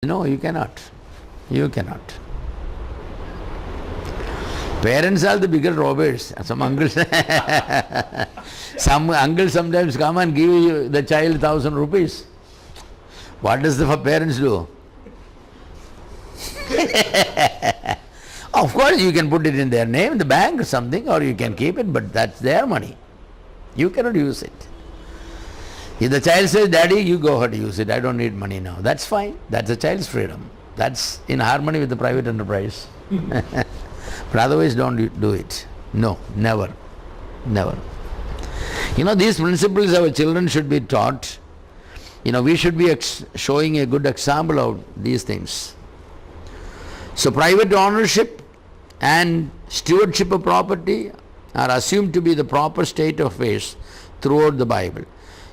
No, you cannot. You cannot. Parents are the bigger robbers. Some uncles sometimes come and give you the child 1,000 rupees. What does the parents do? Of course you can put it in their name, in the bank or something, or you can keep it, but that's their money. You cannot use it. If the child says, Daddy, you go ahead, use it, I don't need money now. That's fine. That's the child's freedom. That's in harmony with the private enterprise. But otherwise don't do it. No, never. Never. These principles our children should be taught. We should be showing a good example of these things. So private ownership and stewardship of property are assumed to be the proper state of affairs throughout the Bible.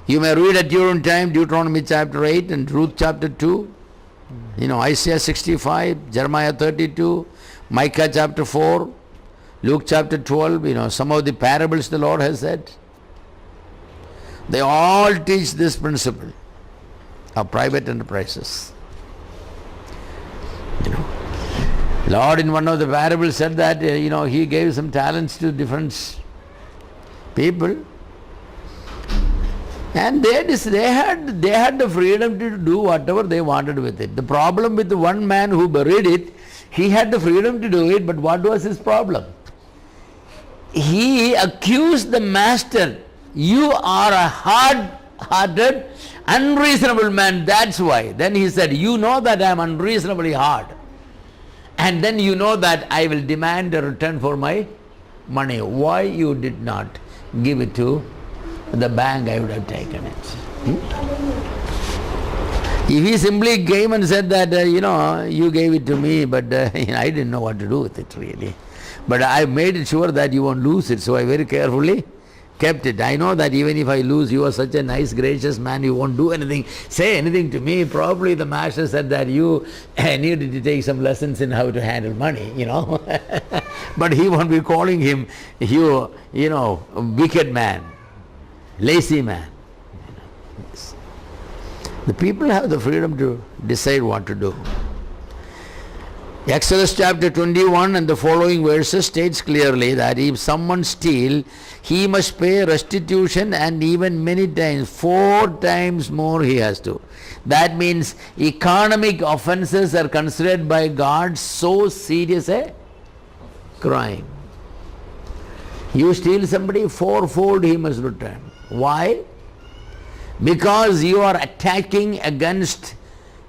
You may read at your own time Deuteronomy chapter 8 and Ruth chapter 2, Isaiah 65, Jeremiah 32, Micah chapter 4, Luke chapter 12, some of the parables the Lord has said. They all teach this principle of private enterprises. Lord in one of the parables said that, He gave some talents to different people. And they had the freedom to do whatever they wanted with it. The problem with the one man who buried it, he had the freedom to do it, but what was his problem? He accused the master, you are a hard-hearted, unreasonable man, that's why. Then he said, you know that I am unreasonably hard. And then you know that I will demand a return for my money. Why you did not give it to the bank? I would have taken it. If he simply came and said that, you gave it to me, but I didn't know what to do with it really. But I made it sure that you won't lose it, so I very carefully kept it. I know that even if I lose, you are such a nice, gracious man, you won't do anything, say anything to me. Probably the master said that you needed to take some lessons in how to handle money, But he won't be calling him, wicked man, lazy man. The people have the freedom to decide what to do. Exodus chapter 21 and the following verses states clearly that if someone steals, he must pay restitution, and even many times, 4 times more he has to. That means economic offenses are considered by God so serious a crime. You steal somebody, 4-fold he must return. Why? Because you are attacking against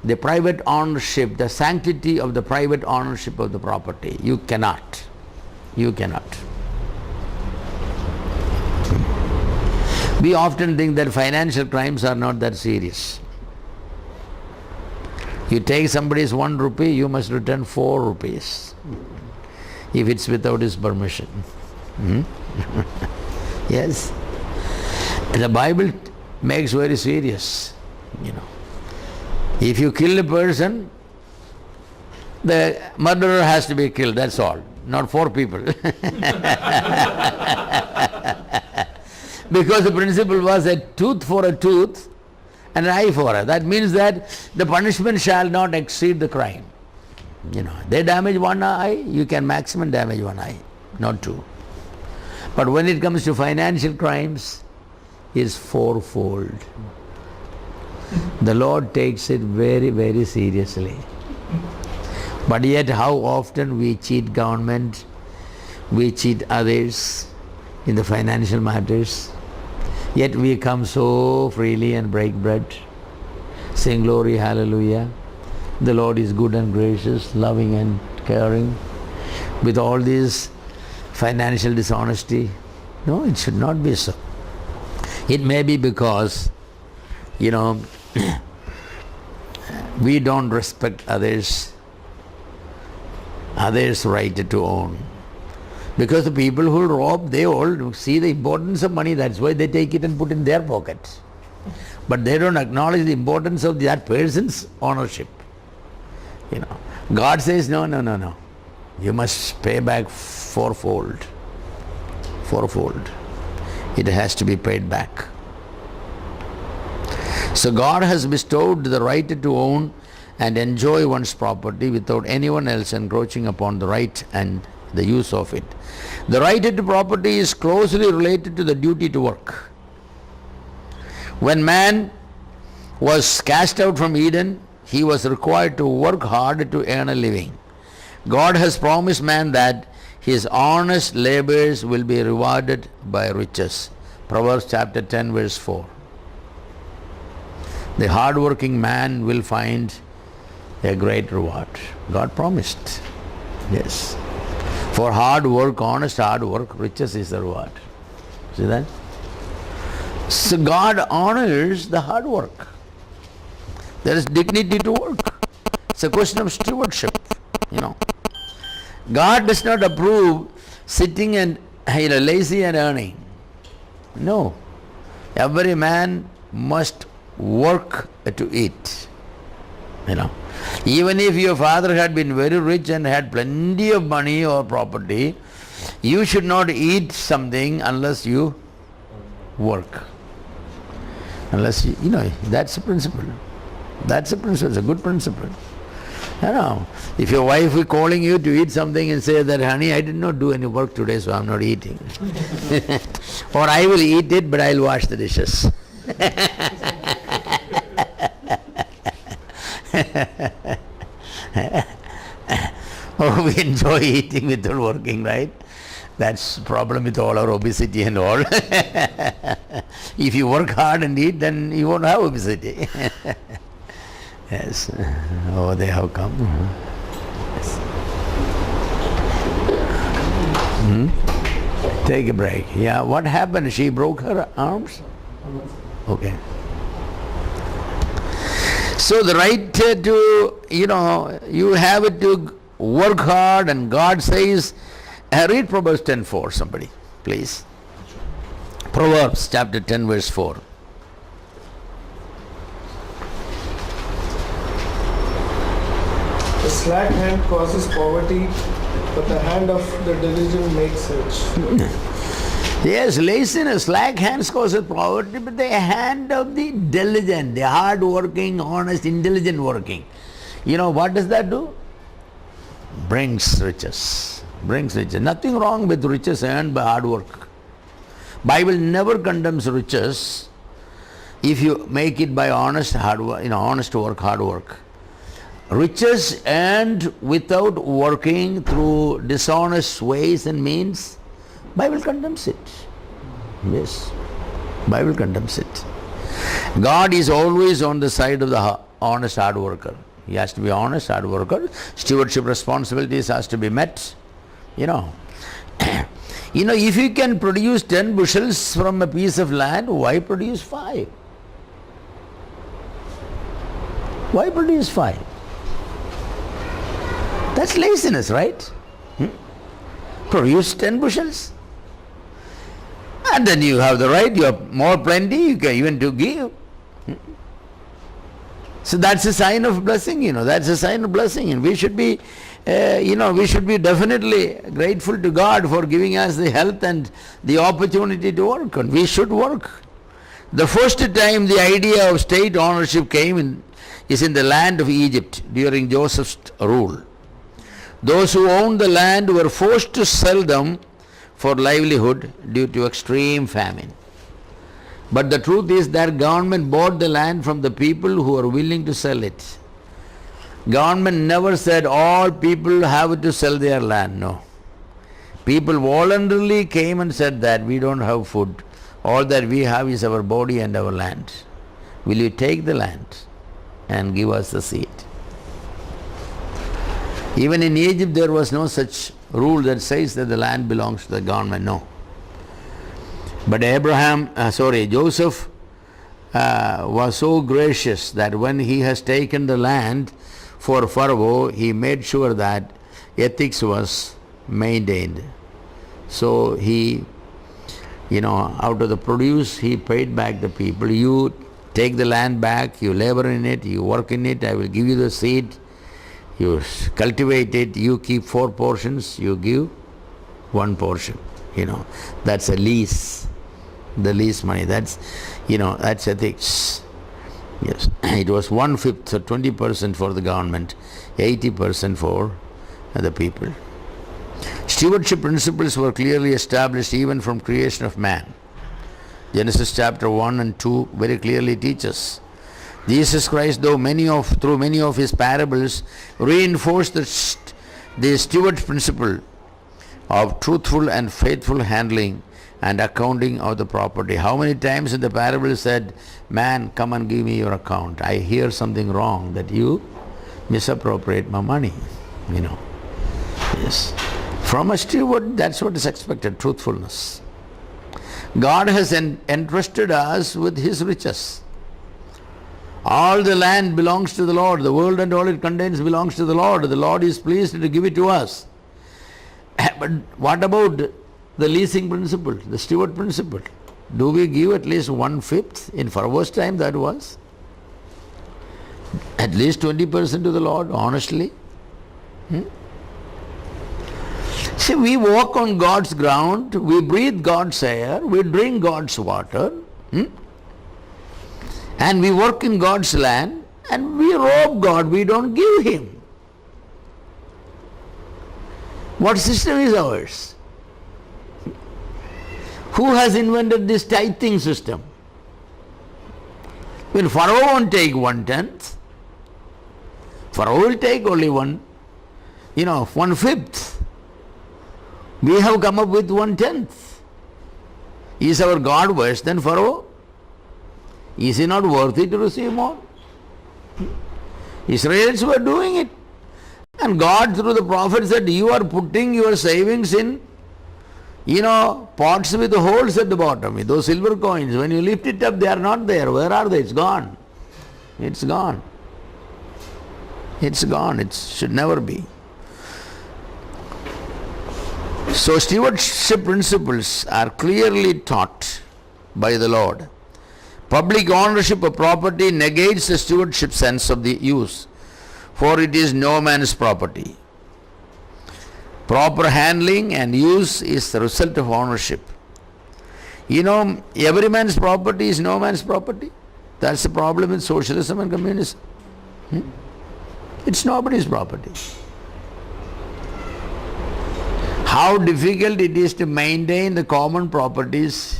the private ownership, the sanctity of the private ownership of the property. You cannot. You cannot. We often think that financial crimes are not that serious. You take somebody's 1 rupee, you must return 4 rupees if it's without his permission. Yes. The Bible makes very serious, If you kill a person, the murderer has to be killed, that's all, not 4 people. Because the principle was a tooth for a tooth and an eye for an eye. That means that the punishment shall not exceed the crime. They damage 1 eye, you can maximum damage 1 eye, not 2. But when it comes to financial crimes, it's 4-fold. The Lord takes it very, very seriously. But yet how often we cheat government, we cheat others in the financial matters. Yet we come so freely and break bread, sing glory, hallelujah. The Lord is good and gracious, loving and caring. With all this financial dishonesty, no, it should not be so. It may be because, we don't respect others' right to own. Because the people who rob, they all see the importance of money, that's why they take it and put in their pockets. But they don't acknowledge the importance of that person's ownership. God says, no. You must pay back 4-fold. 4-fold. It has to be paid back. So God has bestowed the right to own and enjoy one's property without anyone else encroaching upon the right and the use of it. The right to property is closely related to the duty to work. When man was cast out from Eden, he was required to work hard to earn a living. God has promised man that his honest labors will be rewarded by riches. Proverbs chapter 10 verse 4. The hard-working man will find a great reward. God promised. Yes. For hard work, honest hard work, riches is the reward. See that? So God honors the hard work. There is dignity to work. It's a question of stewardship, God does not approve sitting and lazy and earning. No. Every man must work to eat. Even if your father had been very rich and had plenty of money or property, you should not eat something unless you work. Unless that's a principle. That's a principle. It's a good principle. If your wife is calling you to eat something and say that, honey, I did not do any work today, so I'm not eating. Or I will eat it, but I'll wash the dishes. Oh, we enjoy eating without working, right? That's the problem with all our obesity and all. If you work hard and eat, then you won't have obesity. Yes. Oh, they have come. Yes. Take a break. Yeah, what happened? She broke her arms? Okay. So the right to, you have it to work hard, and God says, read Proverbs 10:4, somebody, please. Proverbs chapter 10 verse 4. The slack hand causes poverty, but the hand of the diligent makes rich. Yes, laziness, slack hands causes poverty, but the hand of the diligent, the hard working, honest, intelligent working. What does that do? Brings riches. Brings riches. Nothing wrong with riches earned by hard work. Bible never condemns riches if you make it by honest hard work, honest work, hard work. Riches earned without working through dishonest ways and means, Bible condemns it. Yes, Bible condemns it. God is always on the side of the honest hard worker. He has to be honest hard worker. Stewardship responsibilities has to be met. If you can produce 10 bushels from a piece of land, why produce 5? Why produce 5? That's laziness, right? Produce 10 bushels. And then you have the right, you have more plenty, you can even to give. So that's a sign of blessing, that's a sign of blessing. And we should be, we should be definitely grateful to God for giving us the health and the opportunity to work. And we should work. The first time the idea of state ownership came is in the land of Egypt during Joseph's rule. Those who owned the land were forced to sell them for livelihood due to extreme famine. But the truth is that government bought the land from the people who were willing to sell it. Government never said all people have to sell their land. No. People voluntarily came and said that we don't have food. All that we have is our body and our land. Will you take the land and give us the seed? Even in Egypt there was no such rule that says that the land belongs to the government. No. But Joseph was so gracious that when he has taken the land for Pharaoh, he made sure that ethics was maintained. So he, out of the produce, he paid back the people. You take the land back, you labor in it, you work in it, I will give you the seed. You cultivate it, you keep 4 portions, you give 1 portion. That's a lease. The lease money, that's ethics. Yes, it was 1/5 or 20% for the government, 80% for the people. Stewardship principles were clearly established even from creation of man. Genesis chapter 1 and 2 very clearly teaches. Jesus Christ, through many of his parables, reinforced the steward principle of truthful and faithful handling and accounting of the property. How many times in the parable said, man, come and give me your account. I hear something wrong, that you misappropriate my money. Yes. From a steward, that's what is expected, truthfulness. God has entrusted us with his riches. All the land belongs to the Lord. The world and all it contains belongs to the Lord. The Lord is pleased to give it to us. But what about the leasing principle, the steward principle? Do we give at least 1/5? In Pharaoh's time that was. At least 20% to the Lord, honestly. See, we walk on God's ground, we breathe God's air, we drink God's water, and we work in God's land, and we rob God, we don't give him. What system is ours? Who has invented this tithing system? When Pharaoh won't take 1/10, Pharaoh will take only 1/5. We have come up with 1/10. Is our God worse than Pharaoh? Is he not worthy to receive more? Israelites were doing it. And God through the prophet said, you are putting your savings in, pots with holes at the bottom. Those silver coins, when you lift it up, they are not there. Where are they? It's gone. It's gone. It's gone. It should never be. So stewardship principles are clearly taught by the Lord. Public ownership of property negates the stewardship sense of the use, for it is no man's property. Proper handling and use is the result of ownership. Every man's property is no man's property. That's the problem with socialism and communism. It's nobody's property. How difficult it is to maintain the common properties,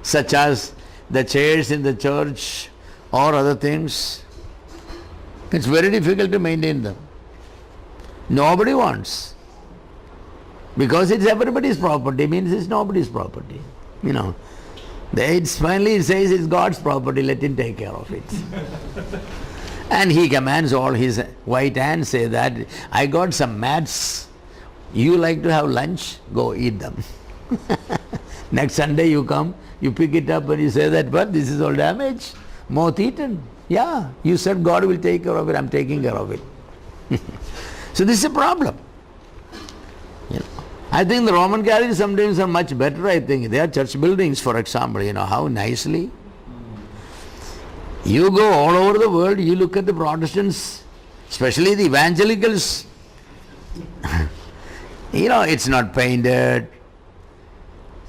such as the chairs in the church or other things. It's very difficult to maintain them. Nobody wants. Because it's everybody's property, means it's nobody's property. Finally it says it's God's property, let him take care of it. And he commands all his white hands, say that, I got some mats, you like to have lunch, go eat them. Next Sunday you come, you pick it up and you say that, but this is all damaged, moth eaten. Yeah, you said God will take care of it, I'm taking care of it. So this is a problem. I think the Roman Catholics sometimes are much better, I think. They are church buildings, for example, how nicely. You go all over the world, you look at the Protestants, especially the evangelicals. It's not painted,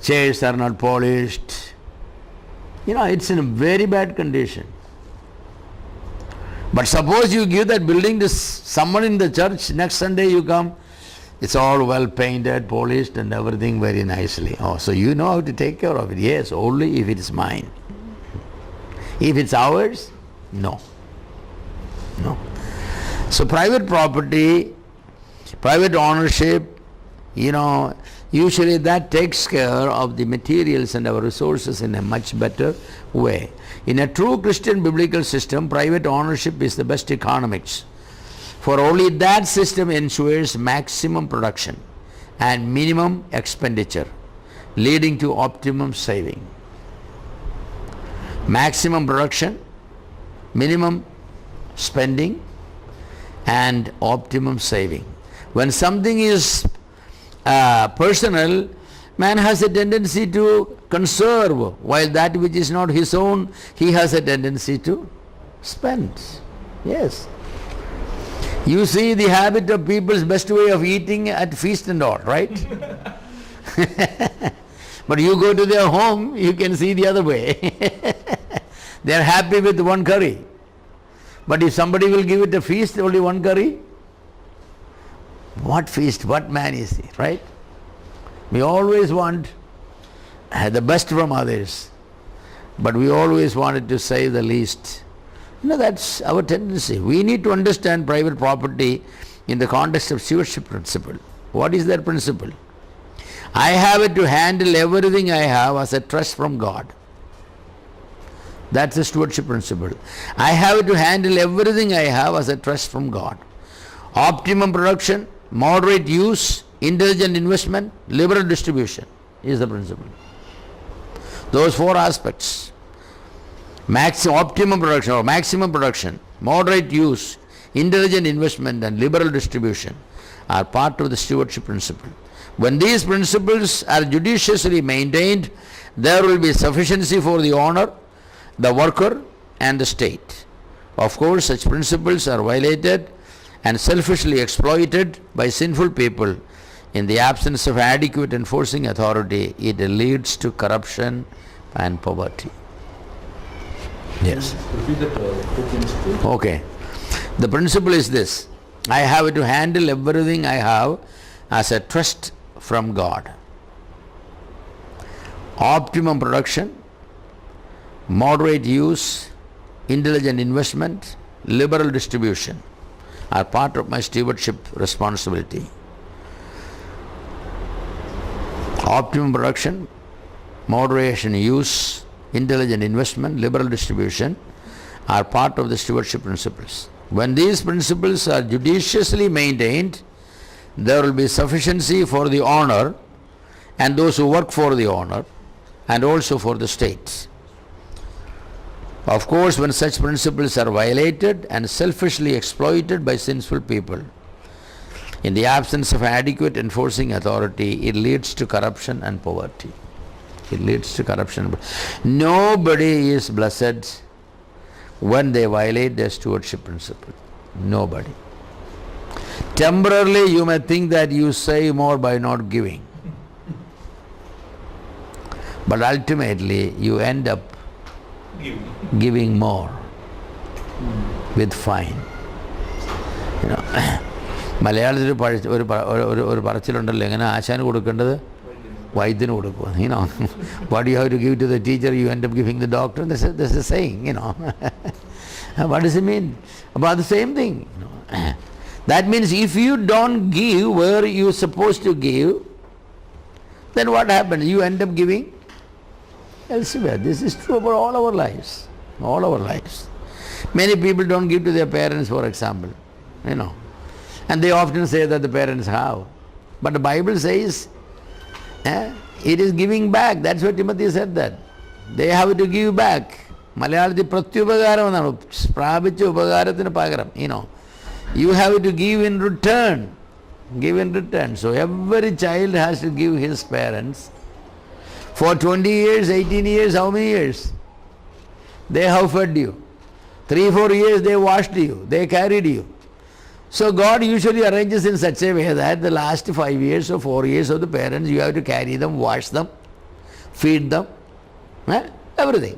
chairs are not polished. It's in a very bad condition. But suppose you give that building to someone in the church, next Sunday you come, it's all well painted, polished and everything very nicely. Oh, so you know how to take care of it. Yes, only if it is mine. If it's ours, no. No. So private property, private ownership, usually that takes care of the materials and our resources in a much better way. In a true Christian biblical system, private ownership is the best economics. For only that system ensures maximum production and minimum expenditure, leading to optimum saving. Maximum production, minimum spending, and optimum saving. When something is personal, man has a tendency to conserve, while that which is not his own, he has a tendency to spend. Yes. You see the habit of people's best way of eating at feast and all, right? But you go to their home, you can see the other way. They are happy with one curry. But if somebody will give it a feast, only one curry, what feast, what man is he, right? We always want the best from others, but we always wanted to save the least. That's our tendency. We need to understand private property in the context of stewardship principle. What is that principle? I have to handle everything I have as a trust from God. That's the stewardship principle. I have to handle everything I have as a trust from God. Optimum production, moderate use, intelligent investment, liberal distribution is the principle. Those four aspects, optimum production or maximum production, moderate use, intelligent investment and liberal distribution are part of the stewardship principle. When these principles are judiciously maintained, there will be sufficiency for the owner, the worker and the state. Of course, such principles are violated and selfishly exploited by sinful people. In the absence of adequate enforcing authority, it leads to corruption and poverty. Yes. Okay. The principle is this: I have to handle everything I have as a trust from God. Optimum production, moderate use, intelligent investment, liberal distribution are part of my stewardship responsibility. Optimum production, moderation use, intelligent investment, liberal distribution are part of the stewardship principles. When these principles are judiciously maintained, there will be sufficiency for the owner and those who work for the owner and also for the state. Of course, when such principles are violated and selfishly exploited by sinful people, in the absence of adequate enforcing authority, it leads to corruption and poverty. It leads to corruption. Nobody is blessed when they violate their stewardship principle. Nobody. Temporarily, you may think that you save more by not giving. But ultimately, you end up giving more with fine. You know, മലയാളത്തിൽ ഒരു പറച്ചിലുണ്ടല്ലോ, എങ്ങനെ ആശാന് കൊടുക്കേണ്ടത് വൈദ്യന് കൊടുക്കുക. You know, what do you have to give to the teacher, you end up giving the doctor. This is a saying, you know. What does it mean? About the same thing. You know. That means if you don't give where you're supposed to give, then what happens? You end up giving elsewhere. This is true about all our lives. All our lives. Many people don't give to their parents, for example. You know. And they often say that the parents have. But the Bible says, it is giving back. That's why Timothy said that. They have to give back. മലയാളത്തിൽ പ്രത്യുപകാരം എന്നാണ്, പ്രാപിച്ച ഉപകാരത്തിന് പകരം. You know, you have to give in return. Give in return. So every child has to give his parents. For 20 years, 18 years, how many years? They have fed you. 3-4 years they washed you, they carried you. So God usually arranges in such a way that the last 5 years or 4 years of the parents, you have to carry them, wash them, feed them, everything.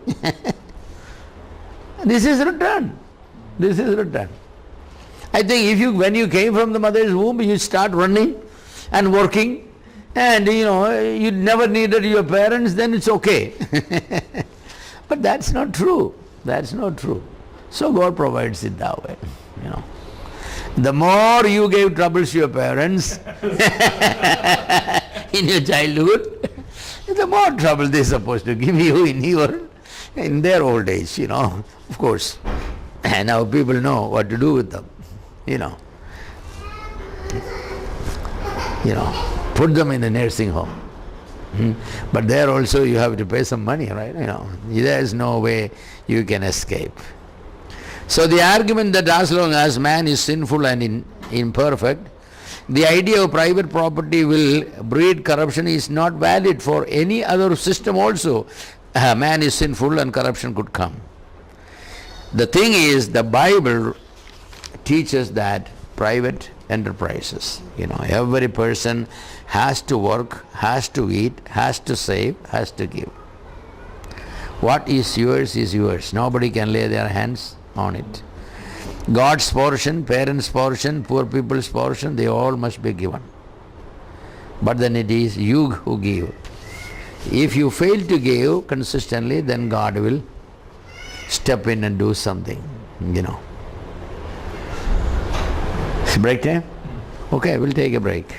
This is return. This is return. I think when you came from the mother's womb, you start running and working, and you never needed your parents, then it's okay. But that's not true. That's not true. So God provides it that way. The more you gave troubles to your parents in your childhood, the more trouble they're supposed to give you in their old age, of course. And now people know what to do with them, put them in a nursing home. But there also you have to pay some money, right? There is no way you can escape. So the argument that as long as man is sinful and imperfect, the idea of private property will breed corruption is not valid for any other system also. Man is sinful and corruption could come. The thing is, the Bible teaches that private enterprises, every person has to work, has to eat, has to save, has to give. What is yours. Nobody can lay their hands on it. God's portion, parents' portion, poor people's portion, they all must be given. But then it is you who give. If you fail to give consistently, then God will step in and do something, It's break time? Okay, we'll take a break.